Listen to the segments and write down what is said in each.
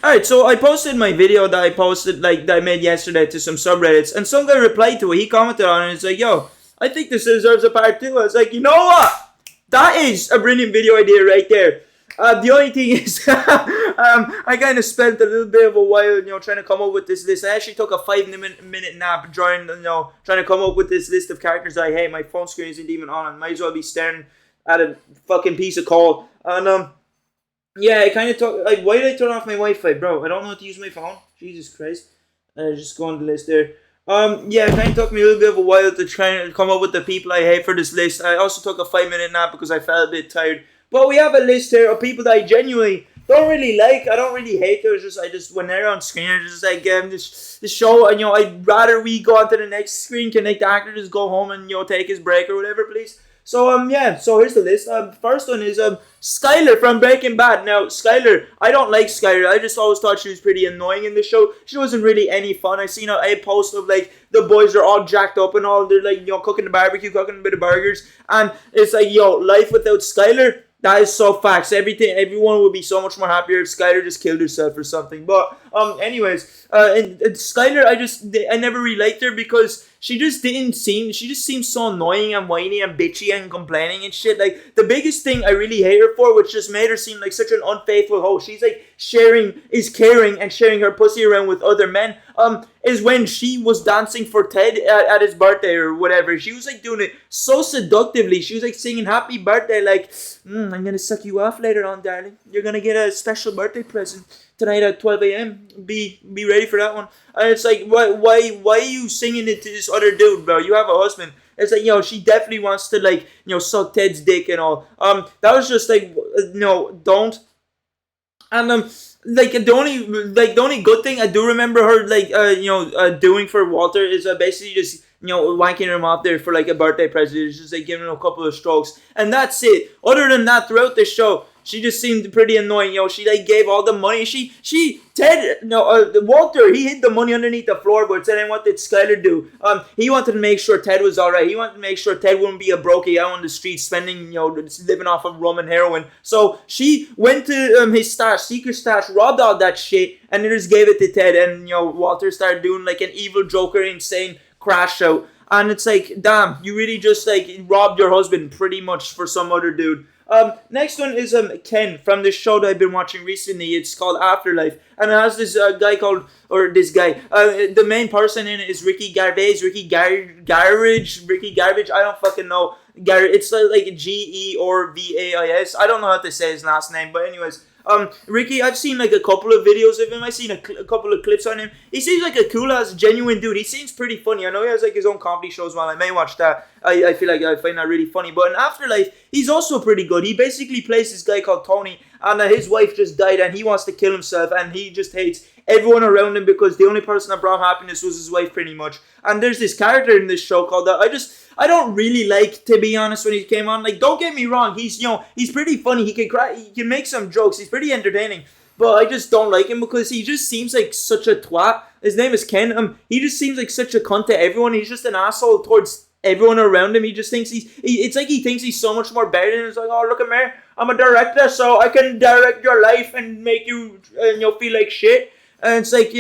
Alright, so I posted my video that I posted, like, that I made yesterday to some subreddits, and some guy replied to it. He commented on it, and it's like, yo, I think this deserves a part 2. I was like, you know what? That is a brilliant video idea right there. The only thing is, I kind of spent a little bit of a while, trying to come up with this list. I actually took a 5-minute nap trying to come up with this list of characters I hate. My phone screen isn't even on. I might as well be staring at a fucking piece of coal. And, yeah, I kind of took, like, why did I turn off my Wi-Fi, bro? I don't know how to use my phone. Jesus Christ. Just go on the list there. Yeah, it kind of took me a little bit of a while to try and come up with the people I hate for this list. I also took a 5-minute nap because I felt a bit tired. But we have a list here of people that I genuinely don't really like. I don't really hate them. I just when they're on screen, it's just like this show. And I'd rather we go on to the next screen. Can like the actor just go home and take his break or whatever, please. So yeah. So here's the list. First one is Skylar from Breaking Bad. Now Skylar, I don't like Skylar. I just always thought she was pretty annoying in the show. She wasn't really any fun. I seen a post of like the boys are all jacked up and all. They're like cooking the barbecue, cooking a bit of burgers, and it's like life without Skylar. That is so facts. Everyone would be so much more happier if Skylar just killed herself or something. But anyways, and Skylar, I never really liked her because she just seemed so annoying and whiny and bitchy and complaining and shit. Like the biggest thing I really hate her for, which just made her seem like such an unfaithful hoe. She's like caring and sharing her pussy around with other men. Is when she was dancing for Ted at his birthday or whatever. She was like doing it so seductively. She was like singing happy birthday, like, I'm gonna suck you off later on, darling. You're gonna get a special birthday present tonight at 12 a.m. Be ready for that one. And it's like, why are you singing it to this other dude, bro? You have a husband. It's like, she definitely wants to like, suck Ted's dick and all. That was just like, don't. And the only good thing I do remember her doing for Walter is basically just wanking him off there for like a birthday present. It's just like giving him a couple of strokes, and that's it. Other than that, throughout the show, she just seemed pretty annoying. She like gave all the money. Walter, he hid the money underneath the floorboards. And then what did Skylar do? He wanted to make sure Ted was alright. He wanted to make sure Ted wouldn't be a brokey out on the streets spending, living off of rum and heroin. So she went to his stash, secret stash, robbed all that shit, and then just gave it to Ted. And Walter started doing like an evil Joker, insane crash out. And it's like, damn, you really just like robbed your husband pretty much for some other dude. Next one is Ken from this show that I've been watching recently. It's called Afterlife, and it has this guy called, or this guy, the main person in it is Ricky Garbage, Ricky Garbage, I don't fucking know. It's like G-E or V-A-I-S. I don't know how to say his last name, but anyways, Ricky, I've seen like a couple of videos of him. I've seen a couple of clips on him. He seems like a cool ass, genuine dude. He seems pretty funny. I know he has like his own comedy shows. Well, I may watch that. I feel like I find that really funny. But in Afterlife, he's also pretty good. He basically plays this guy called Tony, and his wife just died, and he wants to kill himself, and he just hates everyone around him because the only person that brought happiness was his wife, pretty much. And there's this character in this show called that. I don't really like, to be honest, when he came on. Like, don't get me wrong, he's pretty funny. He can cry, he can make some jokes. He's pretty entertaining. But I just don't like him because he just seems like such a twat. His name is Ken. He just seems like such a cunt to everyone. He's just an asshole towards everyone around him. He just thinks it's like he thinks he's so much more better than. It's like, oh, look at me, I'm a director, so I can direct your life and make you feel like shit. And it's like,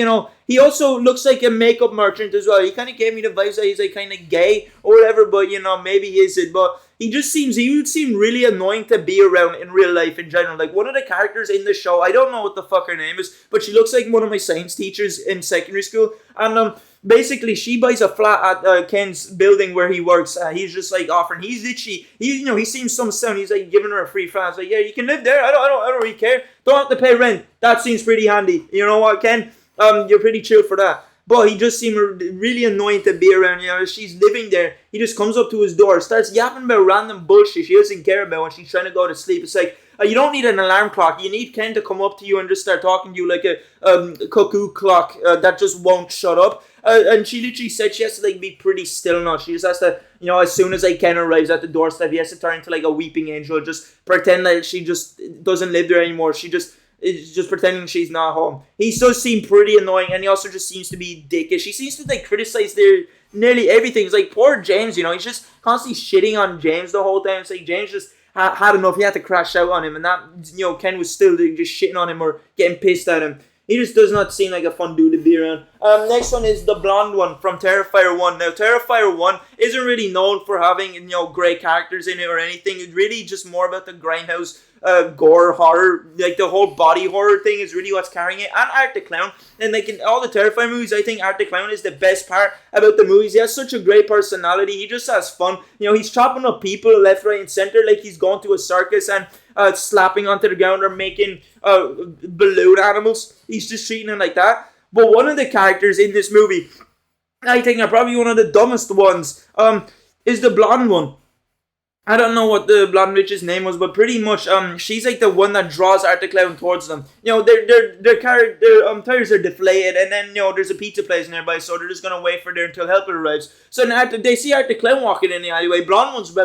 he also looks like a makeup merchant as well. He kind of gave me the vibes that he's like kind of gay or whatever, but maybe he isn't. But he would seem really annoying to be around in real life in general. Like one of the characters in the show, I don't know what the fuck her name is, but she looks like one of my science teachers in secondary school. And basically she buys a flat at Ken's building where he works. He's just like offering. He's literally, he seems some sound. He's like giving her a free flat. It's like, yeah, you can live there. I don't really care. Don't have to pay rent. That seems pretty handy. You know what, Ken? You're pretty chill for that. But he just seemed really annoying to be around. She's living there. He just comes up to his door, starts yapping about random bullshit she doesn't care about when she's trying to go to sleep. It's like, you don't need an alarm clock. You need Ken to come up to you and just start talking to you like a cuckoo clock that just won't shut up. And she literally said she has to like be pretty still now. She just has to, as soon as Ken arrives at the doorstep, he has to turn into like a weeping angel, just pretend that she just doesn't live there anymore. She just is just pretending she's not home. He does seem pretty annoying, and he also just seems to be dickish. He seems to like criticize nearly everything. It's like poor James, he's just constantly shitting on James the whole time. It's like James just had enough. He had to crash out on him, and that Ken was still just shitting on him or getting pissed at him. He just does not seem like a fun dude to be around. Next one is the blonde one from Terrifier 1. Now, Terrifier 1 isn't really known for having, great characters in it or anything. It's really just more about the grindhouse gore horror. Like, the whole body horror thing is really what's carrying it. And Art the Clown. And, like, in all the Terrifier movies, I think Art the Clown is the best part about the movies. He has such a great personality. He just has fun. He's chopping up people left, right, and center like he's going to a circus and slapping onto the ground or making balloon animals. He's just treating them like that. But one of the characters in this movie, I think are probably one of the dumbest ones, is the blonde one. I don't know what the blonde bitch's name was, but pretty much, she's like the one that draws Art the Clown towards them. Their tires are deflated, and then, there's a pizza place nearby, so they're just gonna wait for there until help arrives. So now they see Art the Clown walking in the alleyway. Blonde one's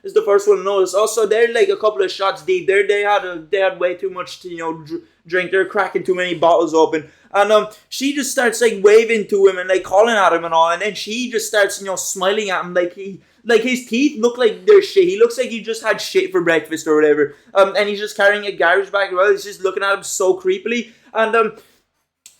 is the first one to notice. Also, they're like a couple of shots deep. They had way too much to, drink. They're cracking too many bottles open. And she just starts like waving to him and like calling at him and all, and then she just starts smiling at him like his teeth look like they're shit. He looks like he just had shit for breakfast or whatever. And he's just carrying a garbage bag. Well, he's just looking at him so creepily. And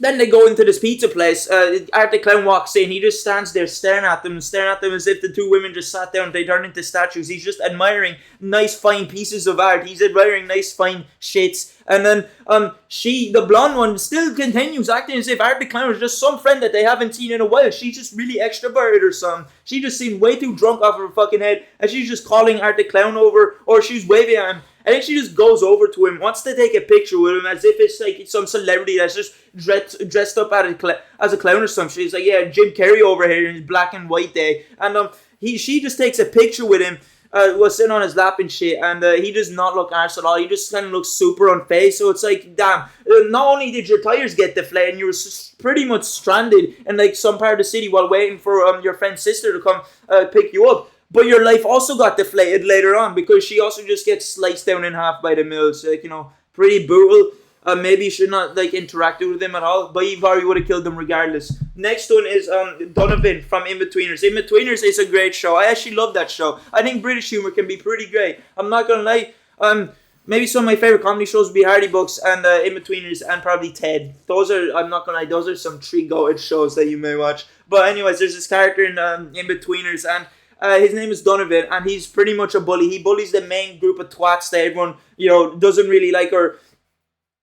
then they go into this pizza place. Art the Clown walks in. He just stands there staring at them as if the two women just sat down. They turned into statues. He's just admiring nice, fine pieces of art. He's admiring nice, fine shits. And then the blonde one, still continues acting as if Art the Clown is just some friend that they haven't seen in a while. She's just really extroverted or something. She just seemed way too drunk off her fucking head, and she's just calling Art the Clown over, or she's waving at him. And then she just goes over to him, wants to take a picture with him as if it's like some celebrity that's just dressed up as a clown or something. She's like, yeah, Jim Carrey over here in his black and white day. And she just takes a picture with him, was sitting on his lap and shit, and he does not look arse at all. He just kind of looks super unfazed. So it's like, damn, not only did your tires get deflated, you were pretty much stranded in like some part of the city while waiting for your friend's sister to come pick you up. But your life also got deflated later on because she also just gets sliced down in half by the mills. Like, pretty brutal. Maybe you should not like interact with them at all. But Ivari would have killed them regardless. Next one is Donovan from In-Betweeners. In-Betweeners is a great show. I actually love that show. I think British humor can be pretty great. I'm not gonna lie. Maybe some of my favorite comedy shows would be Hardy Books and In-Betweeners and probably Ted. I'm not gonna lie, those are some three-goated shows that you may watch. But anyways, there's this character in In-Betweeners, and his name is Donovan, and he's pretty much a bully. He bullies the main group of twats that everyone, doesn't really like, or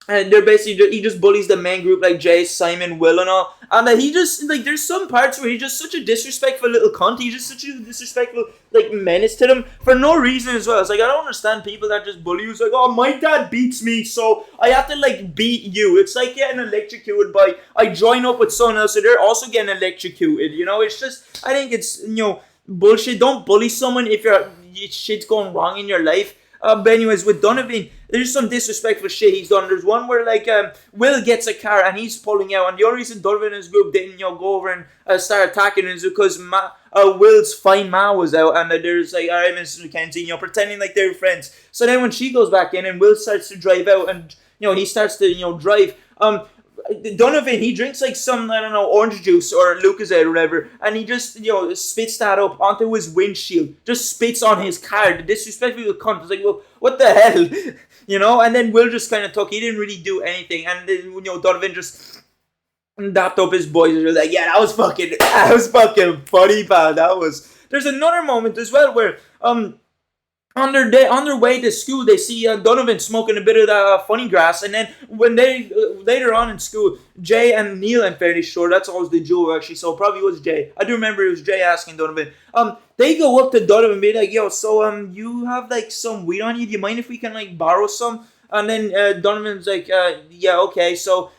and they're basically, he just bullies the main group like Jay, Simon, Will, and all. And he just, like, there's some parts where he's just such a disrespectful little cunt. He's just such a disrespectful, like, menace to them for no reason as well. It's like, I don't understand people that just bully you. It's like, oh, my dad beats me, so I have to, like, beat you. It's like getting electrocuted by, I join up with someone else, so they're also getting electrocuted, It's just, I think it's, bullshit. Don't bully someone if shit's going wrong in your life. But anyways, with Donovan, there's some disrespectful shit he's done. There's one where like Will gets a car and he's pulling out, and the only reason Donovan and his group didn't go over and start attacking him is because Will's fine ma was out, and there's like, alright, Mr. McKenzie, pretending like they're friends. So then when she goes back in and Will starts to drive out, and he starts to drive. Donovan, he drinks like some, I don't know, orange juice or Lucozade or whatever, and he just, spits that up onto his windshield, just spits on his car. The disrespectful cunt was like, well, what the hell, and then Will just kind of took, he didn't really do anything, and then, Donovan just dapped up his boys and was like, yeah, that was fucking funny, pal, there's another moment as well where, on their way to school, they see Donovan smoking a bit of that funny grass, and then when they later on in school, Jay and Neil, I'm fairly sure that's always the duo actually, so it probably was Jay. I do remember it was Jay asking Donovan. They go up to Donovan and be like, yo, so you have like some weed on you? Do you mind if we can like borrow some? And then Donovan's like, yeah, okay. So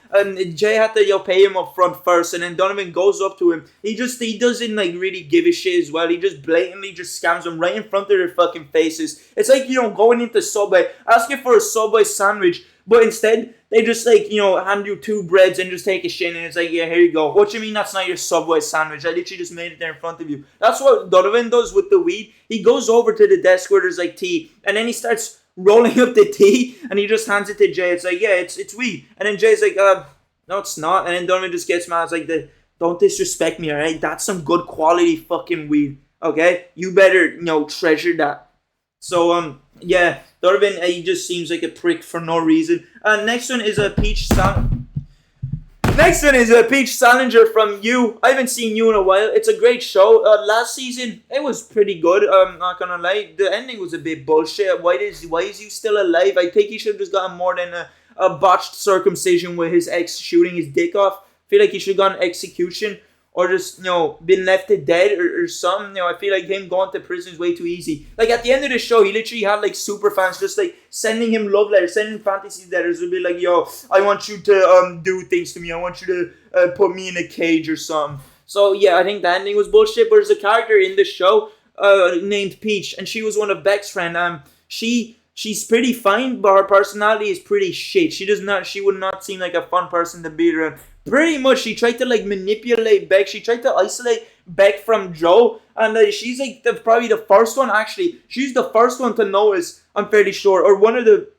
Jay had to pay him up front first, and then Donovan goes up to him. He doesn't like really give a shit as well. He just blatantly just scams them right in front of their fucking faces. It's like, going into Subway, asking for a Subway sandwich, but instead they just like, hand you 2 breads and just take a shit, and it's like, yeah, here you go. What you mean that's not your Subway sandwich? I literally just made it there in front of you. That's what Donovan does with the weed. He goes over to the desk where there's like tea, and then he starts rolling up the tea, and he just hands it to Jay. It's like, yeah, it's weed. And then Jay's like, no, it's not. And then Donovan just gets mad. It's like, don't disrespect me, alright? That's some good quality fucking weed, okay? You better, treasure that. So, yeah, Donovan, he just seems like a prick for no reason. Next one is a peach salmon. Next one is Peach Salinger from You. I haven't seen You in a while. It's a great show. Last season, it was pretty good. I'm not gonna lie. The ending was a bit bullshit. Why is You still alive? I think he should have just gotten more than a botched circumcision with his ex shooting his dick off. I feel like he should have gotten execution or just, been left to dead or something. I feel like him going to prison is way too easy. Like, at the end of the show, he literally had, like, super fans just, like, sending him love letters, sending fantasy letters. Would be like, yo, I want you to do things to me. I want you to put me in a cage or something. So, yeah, I think the ending was bullshit. But there's a character in the show named Peach, and she was one of Beck's friends. She's pretty fine, but her personality is pretty shit. She would not seem like a fun person to be around. Pretty much, she tried to, like, manipulate Beck. She tried to isolate Beck from Joe. And she's, like, probably the first one, actually. She's the first one to notice, I'm fairly sure. Or one of the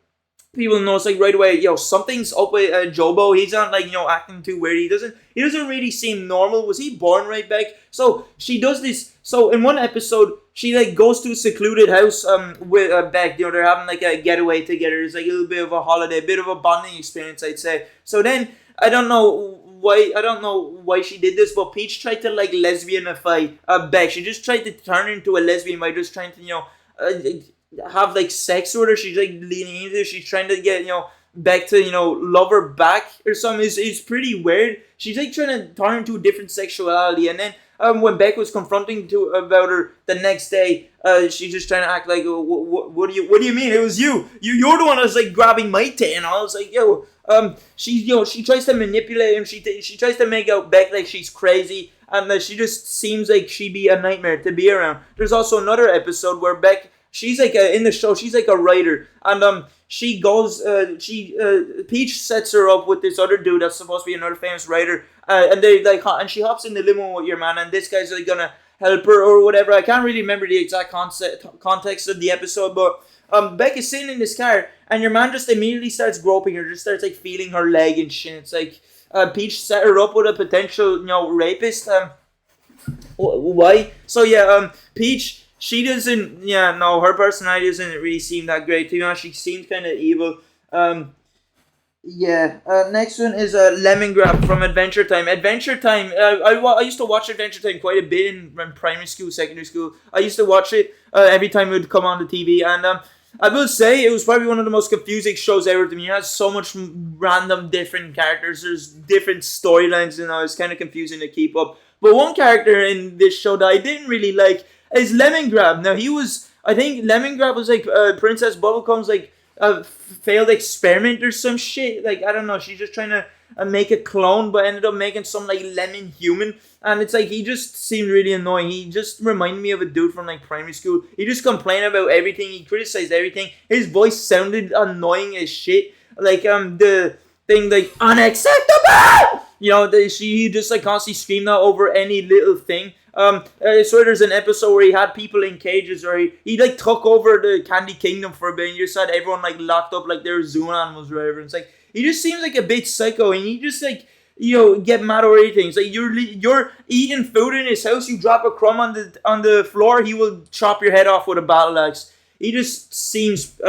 people notice, like, right away, something's up with Jobo. He's not, like, acting too weird. He doesn't really seem normal. Was he born right, Beck? So, she does this. So, in one episode, she, like, goes to a secluded house with Beck. They're having, like, a getaway together. It's, like, a little bit of a holiday, a bit of a bonding experience, I'd say. So then, I don't know why she did this, but Peach tried to, like, lesbianify Beck. She just tried to turn her into a lesbian by just trying to, have, like, sex with her. She's, like, leaning into it. She's trying to get, Beck to, love her back or something. It's pretty weird. She's, like, trying to turn into a different sexuality. And then when Beck was confronting about her the next day, she's just trying to act like, what do you mean? It was you. You're the one that was, like, grabbing my tit. And I was like, she tries to manipulate him. She tries to make out Beck like she's crazy, and she just seems like she'd be a nightmare to be around. There's also another episode where Beck, she's like in the show, she's like a writer, and she goes, Peach sets her up with this other dude that's supposed to be another famous writer, and they like, and she hops in the limo with your man, and this guy's like gonna help her or whatever. I can't really remember the exact context of the episode, but Beck is sitting in this car, and your man just immediately starts groping her, just starts like feeling her leg and shit. It's like Peach set her up with a potential, rapist. Why? So yeah, Peach, she doesn't. Yeah, no, her personality doesn't really seem that great. To be honest, she seems kind of evil. Next one is Lemongrab from Adventure Time. Adventure Time, I used to watch Adventure Time quite a bit in primary school, secondary school. I used to watch it every time it would come on the TV, and I will say it was probably one of the most confusing shows ever to me. It has so much random different characters, there's different storylines, and it's kind of confusing to keep up. But one character in this show that I didn't really like is Lemongrab. Now, I think Lemongrab was like Princess Bubblegum's like a failed experiment or some shit. Like, I don't know, she's just trying to make a clone, but ended up making some like lemon human, and it's like he just seemed really annoying. He just reminded me of a dude from like primary school. He just complained about everything, he criticized everything. His voice sounded annoying as shit, like the thing like unacceptable, he just like constantly screamed out over any little thing. So there's an episode where he had people in cages, or he like took over the Candy Kingdom for a bit, and you just had everyone like locked up like they were zoo animals or whatever. It's like he just seems like a bit psycho, and he just like get mad over everything. It's like you're eating food in his house, you drop a crumb on the floor, he will chop your head off with a battle axe. He just seems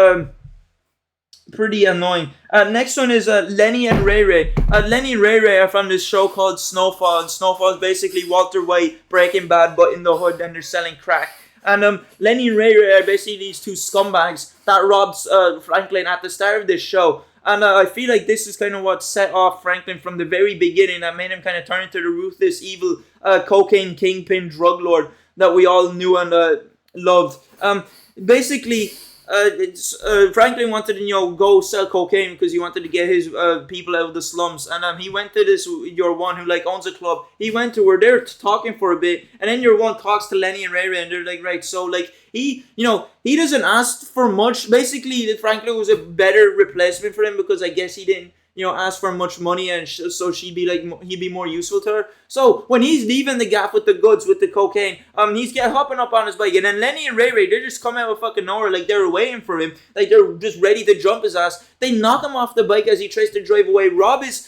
pretty annoying. Next one is Lenny and Ray Ray. Lenny and Ray Ray are from this show called Snowfall, and Snowfall is basically Walter White, Breaking Bad, but in the hood, and they're selling crack. And Lenny and Ray Ray are basically these two scumbags that robbed Franklin at the start of this show. And I feel like this is kind of what set off Franklin from the very beginning, that made him kind of turn into the ruthless, evil cocaine kingpin drug lord that we all knew and loved. Basically, Franklin wanted to go sell cocaine because he wanted to get his people out of the slums, and he went to this your one who like owns a club. He went to where they're talking for a bit, and then your one talks to Lenny and Ray Ray, and they're like, right, so like he doesn't ask for much. Basically, Franklin was a better replacement for him because I guess he didn't ask for much money, and so he'd be more useful to her. So when he's leaving the gaff with the goods, with the cocaine, he's hopping up on his bike, and then Lenny and Ray Ray, they just come out of fucking nowhere, like they're waiting for him, like they're just ready to jump his ass. They knock him off the bike as he tries to drive away, rob his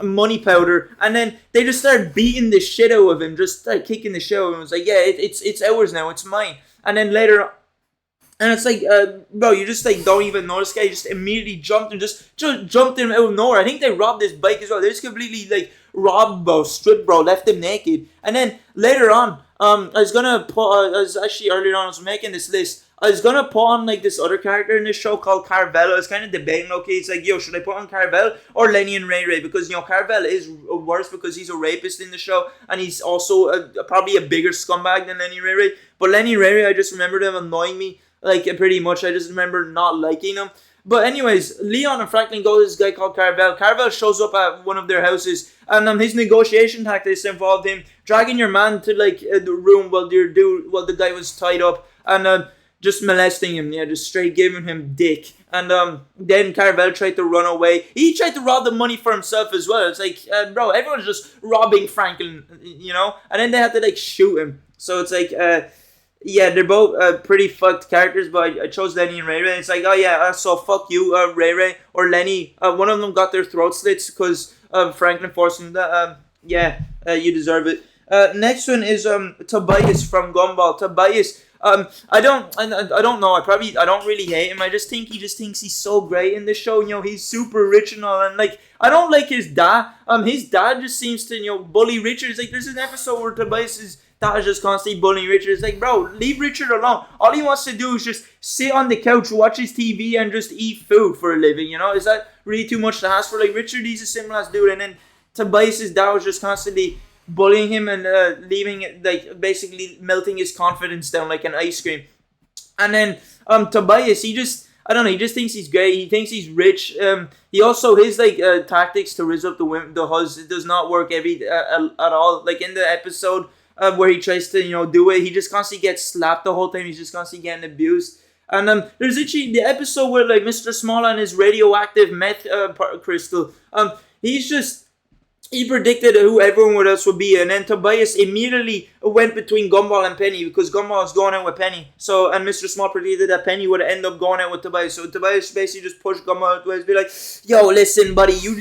money powder, and then they just start beating the shit out of him, just start kicking the shit out of him. It's like, yeah, it's ours now, it's mine. And then later And it's like, bro, you just like don't even know this guy. Just immediately jumped and just jumped him out of nowhere. I think they robbed his bike as well. They just completely like robbed bro, stripped bro, left him naked. And then later on, I was gonna put. I was actually earlier on. I was making this list. I was gonna put on like this other character in this show called Carvel. I was kind of debating. Okay, it's like, yo, should I put on Carvel or Lenny and Ray Ray? Because Carvel is worse because he's a rapist in the show, and he's also probably a bigger scumbag than Lenny Ray Ray. But Lenny Ray Ray, I just remember them annoying me. Like, pretty much, I just remember not liking him. But anyways, Leon and Franklin go to this guy called Carvel. Carvel shows up at one of their houses, and his negotiation tactics involved him dragging your man to like the room while the guy was tied up, and just molesting him. Yeah, just straight giving him dick. And then Carvel tried to run away. He tried to rob the money for himself as well. It's like, bro, everyone's just robbing Franklin, And then they had to like shoot him. So it's like, yeah, they're both pretty fucked characters, but I chose Lenny and Ray Ray. It's like, oh yeah, so fuck you, Ray Ray or Lenny. One of them got their throat slits because Franklin forced him that. Yeah, you deserve it. Next one is Tobias from Gumball. Tobias. I don't know. I don't really hate him. I just think he just thinks he's so great in the show. He's super rich and all, and like I don't like his dad. His dad just seems to bully Richard. It's like there's an episode where Tobias is just constantly bullying Richard. It's like, bro, leave Richard alone. All he wants to do is just sit on the couch, watch his TV, and just eat food for a living. Is that really too much to ask for? Like Richard, he's a simple ass dude, and then Tobias' dad was just constantly bullying him and leaving it, like basically melting his confidence down like an ice cream. And then Tobias, I don't know, he just thinks he's great. He thinks he's rich. He also his like tactics to rizz up the huzz, it does not work at all. Like in the episode where he tries to do it, he just constantly gets slapped the whole time. He's just constantly getting abused. And there's actually the episode where like Mr. Small and his radioactive meth crystal. He predicted who everyone else would be, and then Tobias immediately went between Gumball and Penny because Gumball was going out with Penny. So, and Mr. Small predicted that Penny would end up going out with Tobias. So Tobias basically just pushed Gumball out to be like, "Yo, listen, buddy, you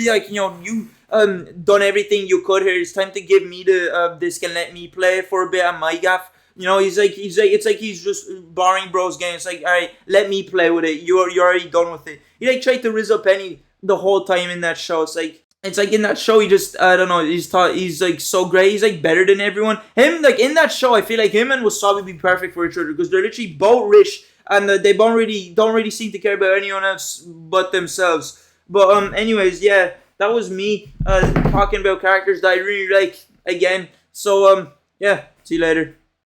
done everything you could here. It's time to give me the disc and let me play for a bit on my gaff." It's like he's just borrowing bro's game. It's like, all right, let me play with it. You're already done with it. He like tried to rizz up Penny the whole time in that show. It's like in that show, he just, I don't know, he's like so great. He's like better than everyone. Him, like in that show, I feel like him and Wasabi be perfect for each other because they're literally both rich and they don't really seem to care about anyone else but themselves. But anyways, yeah, that was me talking about characters that I really like again. So yeah, see you later.